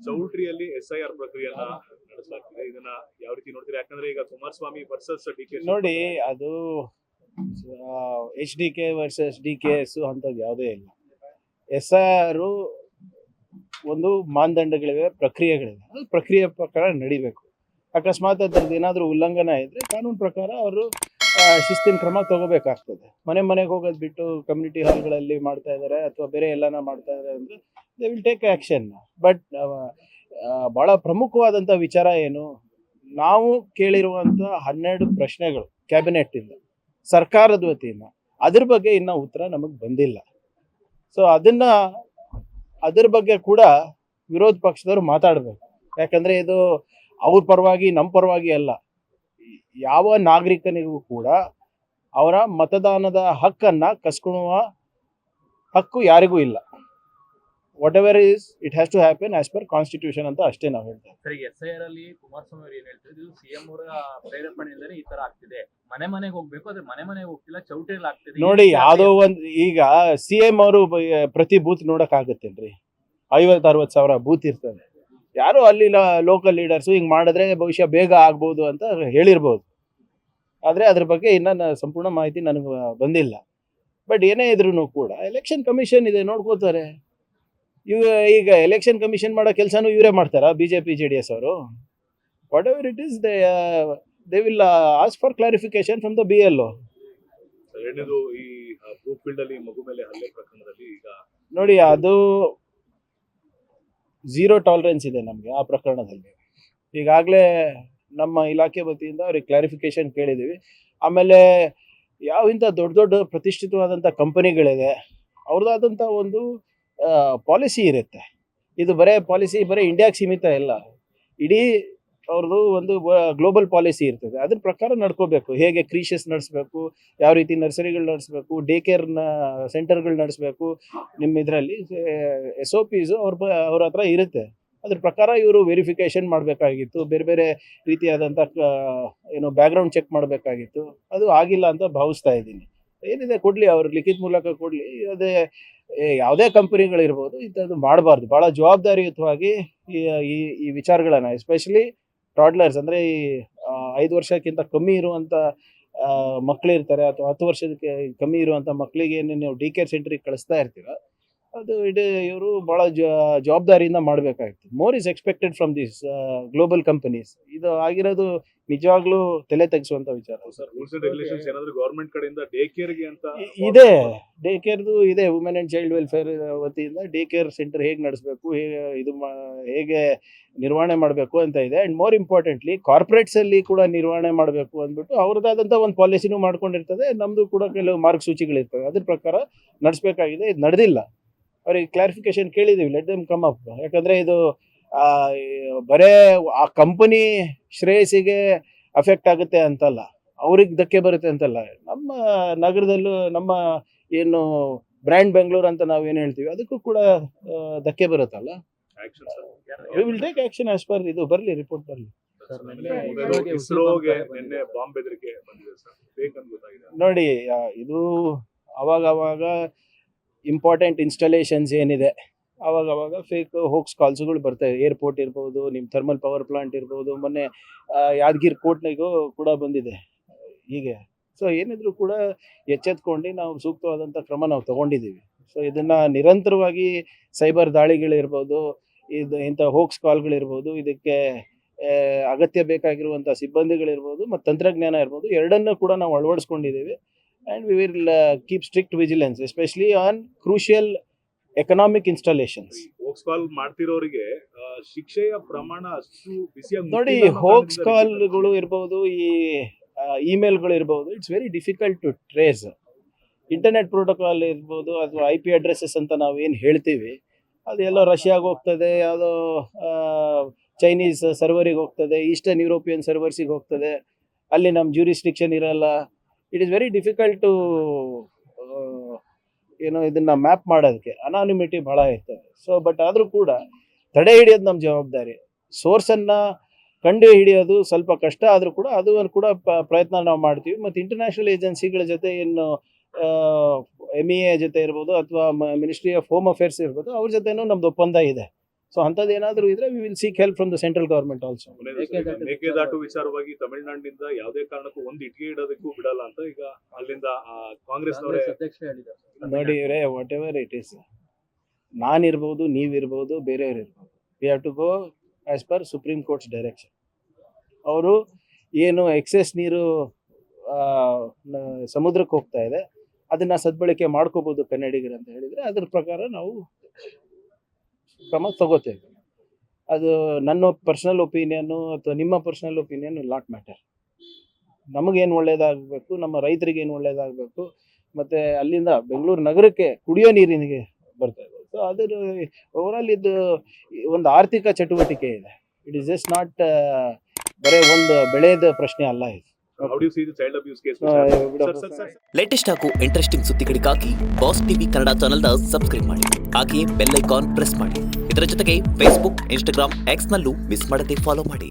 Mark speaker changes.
Speaker 1: ಚೌಲ್ಟ್ರಿಯಲ್ಲಿ SIR ಪ್ರಕ್ರಿಯೆಯನ್ನ ನಡೆಸಲಾಗ್ತಿದೆ. ಇದನ್ನ ಯಾವ ರೀತಿ ನೋಡ್ತೀರಾ? ಯಾಕಂದ್ರೆ ಈಗ ಕುಮಾರಸ್ವಾಮಿ ವರ್ಸಸ್ DK
Speaker 2: ನೋಡಿ, ಅದು HDK ವರ್ಸಸ್ DKS ಅಂತದ್ದು ಯಾವುದೇ ಇಲ್ಲ. SIR ಒಂದು ಮಾನದಂಡಗಳಿವೆ, ಪ್ರಕ್ರಿಯೆಗಳಿವೆ. ಅದು ಪ್ರಕ್ರಿಯೆ ಪ್ರಕಾರ ನಡಿಬೇಕು. ಅಕಸ್ಮಾತ್ ಅದ್ರದ್ದು ಏನಾದರೂ ಉಲ್ಲಂಘನೆ ಇದ್ರೆ ಕಾನೂನು ಪ್ರಕಾರ ಅವರು ಶಿಸ್ತಿನ ಕ್ರಮ ತಗೋಬೇಕಾಗ್ತದೆ. ಮನೆಗೆ ಹೋಗೋದು ಬಿಟ್ಟು ಕಮ್ಯುನಿಟಿ ಹಾಲ್ಗಳಲ್ಲಿ ಮಾಡ್ತಾ ಇದ್ದಾರೆ ಅಥವಾ ಬೇರೆ ಎಲ್ಲಾನ ಮಾಡ್ತಾ ಇದ್ದಾರೆ ಅಂದರೆ they will take action. But ಭಾಳ ಪ್ರಮುಖವಾದಂಥ ವಿಚಾರ ಏನು, ನಾವು ಕೇಳಿರುವಂಥ 12 ಪ್ರಶ್ನೆಗಳು ಕ್ಯಾಬಿನೆಟ್ಟಿಂದ, ಸರ್ಕಾರದ ವತಿಯಿಂದ, ಅದ್ರ ಬಗ್ಗೆ ಇನ್ನೂ ಉತ್ತರ ನಮಗೆ ಬಂದಿಲ್ಲ. ಸೊ ಅದ್ರ ಬಗ್ಗೆ ಕೂಡ ವಿರೋಧ ಪಕ್ಷದವರು ಮಾತಾಡಬೇಕು. ಯಾಕಂದರೆ ಇದು ಅವ್ರ ಪರವಾಗಿ ನಮ್ಮ ಪರವಾಗಿ ಅಲ್ಲ. ಯಾವ ನಾಗರಿಕನಿಗೂ ಕೂಡ ಅವರ ಮತದಾನದ ಹಕ್ಕನ್ನು ಕಸ್ಕೊಳ್ಳುವ ಹಕ್ಕು ಯಾರಿಗೂ ಇಲ್ಲ. Whatever is it has to happen as per constitution ಅಂತ ಅಷ್ಟೇ ನಾವು ಹೇಳ್ತೇವೆ.
Speaker 3: ಸರಿ, SIR ಅಲ್ಲಿ ಕುಮಾರಸ್ವಾಮಿ ಅವರು ಏನ್ ಹೇಳ್ತಾರೆ, ಇದು CM ಅವರ ಪ್ರೇರೇಪಣೆಯಿಂದಲೇ ಈ ತರ ಆಗ್ತಿದೆ. ಮನೆಗೆ ಹೋಗ್ಬೇಕು, ಆದ್ರೆ ಮನೆಗೆ ಹೋಗ್ತಿಲ್ಲ, ಚೌಟ್ರಿಯಲ್ಲಿ ಆಗ್ತಿದೆ.
Speaker 2: ನೋಡಿ, ಯಾವುದೋ ಒಂದು ಈಗ CM ಅವರು ಪ್ರತಿ ಬೂತ್ ನೋಡಕ್ ಆಗುತ್ತೇನ್ರಿ? 50-60 ಸಾವಿರ ಬೂತ್ ಇರ್ತದೆ. ಯಾರೋ ಅಲ್ಲಿ ಲೋಕಲ್ ಲೀಡರ್ಸು ಹಿಂಗೆ ಮಾಡಿದ್ರೆ ಬಹುಶಃ ಬೇಗ ಆಗ್ಬೋದು ಅಂತ ಹೇಳಿರ್ಬೋದು. ಆದರೆ ಅದ್ರ ಬಗ್ಗೆ ಇನ್ನೂ ಸಂಪೂರ್ಣ ಮಾಹಿತಿ ನನಗೆ ಬಂದಿಲ್ಲ. ಬಟ್ ಏನೇ ಇದ್ರೂ ಕೂಡ ಎಲೆಕ್ಷನ್ ಕಮಿಷನ್ ಇದೆ, ನೋಡ್ಕೋತಾರೆ. ಈಗ ಎಲೆಕ್ಷನ್ ಕಮಿಷನ್ ಮಾಡೋ ಕೆಲಸನೂ ಇವರೇ ಮಾಡ್ತಾರಾ BJP JDS ಅವರು? What ever it is, they will ask for clarification from the BLO.
Speaker 1: ಎರಡನೇದು ಈ ಬ್ರೂಕ್ ಫೀಲ್ಡ್ ಅಲ್ಲಿ ಮಗು ಮೇಲೆ ಹಲ್ಲೆ ಪ್ರಕರಣದಲ್ಲಿ ಈಗ
Speaker 2: ನೋಡಿ, ಅದು ಝೀರೋ ಟಾಲರೆನ್ಸ್ ಇದೆ ನಮಗೆ ಆ ಪ್ರಕರಣದಲ್ಲಿ. ಈಗಾಗಲೇ ನಮ್ಮ ಇಲಾಖೆ ವತಿಯಿಂದ ಅವ್ರಿಗೆ ಕ್ಲಾರಿಫಿಕೇಶನ್ ಕೇಳಿದ್ದೀವಿ. ಆಮೇಲೆ ಇಂಥ ದೊಡ್ಡ ಪ್ರತಿಷ್ಠಿತವಾದಂಥ ಕಂಪನಿಗಳಿದೆ, ಅವ್ರದ್ದಾದಂಥ ಒಂದು ಪಾಲಿಸಿ ಇರುತ್ತೆ. ಇದು ಬರೀ ಇಂಡಿಯಾಗೆ ಸೀಮಿತ ಇಲ್ಲ, ಇಡೀ ಅವ್ರದ್ದು ಒಂದು ಗ್ಲೋಬಲ್ ಪಾಲಿಸಿ ಇರ್ತದೆ. ಅದ್ರ ಪ್ರಕಾರ ನಡ್ಕೋಬೇಕು. ಹೇಗೆ ಕ್ರೀಶಸ್ ನಡೆಸಬೇಕು, ಯಾವ ರೀತಿ ನರ್ಸರಿಗಳು ನಡೆಸಬೇಕು, ಡೇ ಕೇರ್ನ ಸೆಂಟರ್ಗಳು ನಡೆಸಬೇಕು, ನಿಮ್ಮ ಇದರಲ್ಲಿ SOPs ಅವ್ರ ಹತ್ರ ಇರುತ್ತೆ. ಅದ್ರ ಪ್ರಕಾರ ಇವರು ವೆರಿಫಿಕೇಷನ್ ಮಾಡಬೇಕಾಗಿತ್ತು, ಬೇರೆ ರೀತಿಯಾದಂಥ ಬ್ಯಾಕ್ಗ್ರೌಂಡ್ ಚೆಕ್ ಮಾಡಬೇಕಾಗಿತ್ತು. ಅದು ಆಗಿಲ್ಲ ಅಂತ ಭಾವಿಸ್ತಾ ಇದ್ದೀನಿ. ಏನಿದೆ ಕೊಡಲಿ, ಅವ್ರ ಲಿಖಿತ ಮೂಲಕ ಕೊಡಲಿ. ಅದೇ ಯಾವುದೇ ಕಂಪನಿಗಳಿರ್ಬೋದು, ಇಂಥದ್ದು ಮಾಡಬಾರ್ದು. ಭಾಳ ಜವಾಬ್ದಾರಿಯುತವಾಗಿ ಈ ವಿಚಾರಗಳನ್ನು, ಎಸ್ಪೆಷಲಿ ಟಾಡ್ಲರ್ಸ್ ಅಂದರೆ ಈ 5 ವರ್ಷಕ್ಕಿಂತ ಕಮ್ಮಿ ಇರುವಂಥ ಮಕ್ಕಳಿರ್ತಾರೆ, ಅಥವಾ 10 ವರ್ಷಕ್ಕೆ ಕಮ್ಮಿ ಇರುವಂಥ ಮಕ್ಕಳಿಗೆ ನೀವು DK ಸೆಂಟ್ರಿಗೆ ಕಳಿಸ್ತಾ ಇರ್ತೀರ, ಅದು ಇವರು ಭಾಳ ಜವಾಬ್ದಾರಿಯಿಂದ ಮಾಡಬೇಕಾಗಿತ್ತು. More is expected from this global companies. ಇದು ಆಗಿರೋದು ನಿಜವಾಗ್ಲೂ ತಲೆ ತೆಗೆಸುವಂಥ ವಿಚಾರ.
Speaker 1: ಸರ್, ರೂಲ್ಸ್ ಅಂಡ್ ರೆಗ್ಯುಲೇಷನ್ಸ್ ಏನಾದರೂ ಗವರ್ಮೆಂಟ್ ಕಡೆಯಿಂದ ಡೇ ಕೇರ್ಗೆ ಅಂತ
Speaker 2: ಇದೆ, ಡೇ ಕೇರ್ದು ಇದೆ. ವುಮೆನ್ ಆ್ಯಂಡ್ ಚೈಲ್ಡ್ ವೆಲ್ಫೇರ್ ವತಿಯಿಂದ ಡೇ ಕೇರ್ ಸೆಂಟರ್ ಹೇಗೆ ನಡೆಸಬೇಕು, ಹೇಗೆ ನಿರ್ವಹಣೆ ಮಾಡಬೇಕು ಅಂತ ಇದೆ. ಆ್ಯಂಡ್ ಮೋರ್ ಇಂಪಾರ್ಟೆಂಟ್ಲಿ ಕಾರ್ಪೊರೇಟ್ಸಲ್ಲಿ ಕೂಡ ನಿರ್ವಹಣೆ ಮಾಡಬೇಕು ಅಂದ್ಬಿಟ್ಟು ಅವ್ರದ್ದಾದಂಥ ಒಂದು ಪಾಲಿಸಿನೂ ಮಾಡ್ಕೊಂಡಿರ್ತದೆ. ನಮ್ಮದು ಕೂಡ ಕೆಲವು ಮಾರ್ಗಸೂಚಿಗಳಿರ್ತವೆ, ಅದ್ರ ಪ್ರಕಾರ ನಡೆಸಬೇಕಾಗಿದೆ. ಇದು ನಡೆದಿಲ್ಲ. ಅವ್ರಿಗೆ ಕ್ಲಾರಿಫಿಕೇಶನ್ ಕೇಳಿದ್ದೀವಿ, ಲೆಟ್ ದೆಮ್ ಕಮ್ ಅಪ್. ಯಾಕಂದರೆ ಇದು ಬರೇ ಆ ಕಂಪನಿ ಶ್ರೇಯಸ್ಸಿಗೆ ಅಫೆಕ್ಟ್ ಆಗುತ್ತೆ ಅಂತಲ್ಲ, ಅವ್ರಿಗೆ ಧಕ್ಕೆ ಬರುತ್ತೆ ಅಂತಲ್ಲ. ನಮ್ಮ ನಗರದಲ್ಲೂ ನಮ್ಮ ಏನು ಬ್ರ್ಯಾಂಡ್ ಬೆಂಗಳೂರು ಅಂತ ನಾವೇನು ಹೇಳ್ತೀವಿ, ಅದಕ್ಕೂ ಕೂಡ ಧಕ್ಕೆ ಬರುತ್ತಲ್ಲ. We will take action as per ಇದು ಬರಲಿ, ರಿಪೋರ್ಟ್ ಬರಲಿ.
Speaker 1: ಇಸ್ರೋಗೆ ನಿನ್ನೆ ಬಾಂಬ್ ಬೆದರಿಕೆ ಬಂದಿದೆ ಸರ್, ಫೇಕ್ ಅಂತ ಗೊತ್ತಾಗಿದೆ.
Speaker 2: ನೋಡಿ, ಇದು ಅವಾಗ ಇಂಪಾರ್ಟೆಂಟ್ ಇನ್ಸ್ಟಾಲೇಷನ್ಸ್ ಏನಿದೆ, ಅವಾಗ ಫೇಕ್ ಹೋಕ್ಸ್ ಕಾಲ್ಸ್ಗಳು ಬರ್ತವೆ. ಏರ್ಪೋರ್ಟ್ ಇರ್ಬೋದು, ನಿಮ್ಮ ಥರ್ಮಲ್ ಪವರ್ ಪ್ಲಾಂಟ್ ಇರ್ಬೋದು, ಮೊನ್ನೆ ಯಾದಗಿರಿ ಕೋರ್ಟ್ನಿಗೂ ಕೂಡ ಬಂದಿದೆ ಹೀಗೆ. ಸೊ ಏನಿದ್ರು ಕೂಡ ಎಚ್ಚೆತ್ಕೊಂಡು ನಾವು ಸೂಕ್ತವಾದಂಥ ಕ್ರಮ ನಾವು ತೊಗೊಂಡಿದ್ದೀವಿ. ಸೊ ಇದನ್ನು ನಿರಂತರವಾಗಿ ಸೈಬರ್ ದಾಳಿಗಳಿರ್ಬೋದು, ಇಂಥ ಹೋಕ್ಸ್ ಕಾಲ್ಗಳಿರ್ಬೋದು, ಇದಕ್ಕೆ ಅಗತ್ಯ ಬೇಕಾಗಿರುವಂಥ ಸಿಬ್ಬಂದಿಗಳಿರ್ಬೋದು ಮತ್ತು ತಂತ್ರಜ್ಞಾನ ಇರ್ಬೋದು, ಎರಡನ್ನೂ ಕೂಡ ನಾವು ಅಳವಡಿಸ್ಕೊಂಡಿದ್ದೀವಿ. And we will keep strict vigilance, especially on crucial economic installations.
Speaker 1: Hoax call ಮಾಡ್ತಿರೋರಿಗೆ ಶಿಕ್ಷೆಯ ಪ್ರಮಾಣ ಅಷ್ಟು ಬಿಸಿಯಾಗಿ
Speaker 2: ನೋಡಿ, ಹೋಕ್ಸ್ ಕಾಲ್ಗಳು ಇರ್ಬೋದು, ಈ ಇಮೇಲ್ಗಳು ಇರ್ಬೋದು, it's very difficult to trace. Internet protocol ಇರ್ಬೋದು, ಅಥವಾ IP ಅಡ್ರೆಸಸ್ ಅಂತ ನಾವು ಏನು ಹೇಳ್ತೀವಿ, ಅದು ಎಲ್ಲೋ ರಷ್ಯಾಗೆ ಹೋಗ್ತದೆ, ಯಾವುದೋ ಚೈನೀಸ್ ಸರ್ವರಿಗೆ ಹೋಗ್ತದೆ, ಈಸ್ಟರ್ನ್ ಯುರೋಪಿಯನ್ ಸರ್ವರ್ಸಿಗೆ ಹೋಗ್ತದೆ, ಅಲ್ಲಿ ನಮ್ಮ ಜ್ಯೂರಿಸ್ಡಿಕ್ಷನ್ ಇರಲ್ಲ. It is very difficult to ಇದನ್ನು ಮ್ಯಾಪ್ ಮಾಡೋದಕ್ಕೆ. ಅನಾನಿಮಿಟಿ ಭಾಳ ಇರ್ತದೆ. ಸೊ ಬಟ್ ಆದರೂ ಕೂಡ ತಡೆ ಹಿಡಿಯೋದು ನಮ್ಮ ಜವಾಬ್ದಾರಿ. ಸೋರ್ಸನ್ನು ಕಂಡು ಹಿಡಿಯೋದು ಸ್ವಲ್ಪ ಕಷ್ಟ ಆದರೂ ಕೂಡ ಅದು ಕೂಡ ಪ್ರಯತ್ನ ನಾವು ಮಾಡ್ತೀವಿ. ಮತ್ತು ಇಂಟರ್ನ್ಯಾಷನಲ್ ಏಜೆನ್ಸಿಗಳ ಜೊತೆ ಏನು MEA ಜೊತೆ ಇರ್ಬೋದು, ಅಥವಾ ಮಿನಿಸ್ಟ್ರಿ ಆಫ್ ಹೋಮ್ ಅಫೇರ್ಸ್ ಇರ್ಬೋದು, ಅವ್ರ ಜೊತೆನೂ ನಮ್ದು ಒಪ್ಪಂದ ಇದೆ. ಸೊ ಅಂಥದ್ದು ಏನಾದರೂ ಇದ್ರೆ we will seek help from the central government also.
Speaker 1: Mekedatu ವಿಚಾರವಾಗಿ ತಮಿಳುನಾಡಿನಿಂದ ಯಾವುದೇ ಕಾರಣಕ್ಕೂ ಒಂದು ಇಟ್ಟಿಗೆ ಇಡೋದಕ್ಕೂ ಬಿಡಲ್ಲ ಅಂತ ಈಗ ಅಲ್ಲಿಂದ ಕಾಂಗ್ರೆಸ್ನವರೇ
Speaker 3: ಅಧ್ಯಕ್ಷರೇ ಹೇಳಿದ್ದಾರೆ.
Speaker 2: ನೋಡಿ ಇವರೇ, ವಾಟ್ ಎವರ್ ಇಟ್ ಈಸ್, ನಾನಿರ್ಬೋದು, ನೀವಿರ್ಬೋದು, ಬೇರೆಯವ್ರು ಇರ್ಬೋದು, we have to go as per supreme court's direction. ಅವರು ಏನು ಎಕ್ಸೆಸ್ ನೀರು ಸಮುದ್ರಕ್ಕೆ ಹೋಗ್ತಾ ಇದೆ ಅದನ್ನ ಸದ್ಬಳಕೆ ಮಾಡ್ಕೋಬಹುದು ಕನ್ನಡಿಗರು ಅಂತ ಹೇಳಿದ್ರೆ ಅದ್ರ ಪ್ರಕಾರ ನಾವು ಕ್ರಮ ತಗೋತೇವೆ. ಅದು ನನ್ನ ಪರ್ಸನಲ್ ಒಪಿನಿಯನ್ನು ಅಥವಾ ನಿಮ್ಮ ಪರ್ಸನಲ್ ಒಪಿನಿಯನ್ ನಾಟ್ ಮ್ಯಾಟರ್. ನಮಗೇನು ಒಳ್ಳೇದಾಗಬೇಕು, ನಮ್ಮ ರೈತರಿಗೆ ಏನು ಒಳ್ಳೇದಾಗಬೇಕು, ಮತ್ತು ಅಲ್ಲಿಂದ ಬೆಂಗಳೂರು ನಗರಕ್ಕೆ ಕುಡಿಯೋ ನೀರಿನಿಗೆ ಬರ್ತಾ ಇದೆ. ಸೊ ಅದರ ಓವರಾಲ್ ಇದು ಒಂದು ಆರ್ಥಿಕ ಚಟುವಟಿಕೆ ಇದೆ. ಇಟ್ ಈಸ್ ಜಸ್ಟ್ ನಾಟ್ ಬರೀ ಒಂದು ಬೆಳೆಯದ ಪ್ರಶ್ನೆ ಅಲ್ಲ ಇದು.
Speaker 1: How do you see the child abuse case? Sir.
Speaker 4: Latest ಹಾಗೂ ಇಂಟ್ರೆಸ್ಟಿಂಗ್ ಸುದ್ದಿಗಳಿಗಾಗಿ ಬಾಸ್ ಟಿವಿ ಕನ್ನಡ ಚಾನೆಲ್ನ ಸಬ್ಸ್ಕ್ರೈಬ್ ಮಾಡಿ. ಹಾಗೆಯೇ ಬೆಲ್ ಐಕಾನ್ ಪ್ರೆಸ್ ಮಾಡಿ. ಇದರ ಜೊತೆಗೆ ಫೇಸ್ಬುಕ್, ಇನ್ಸ್ಟಾಗ್ರಾಮ್, ಎಕ್ಸ್ ನಲ್ಲೂ ಮಿಸ್ ಮಾಡದೆ ಫಾಲೋ ಮಾಡಿ.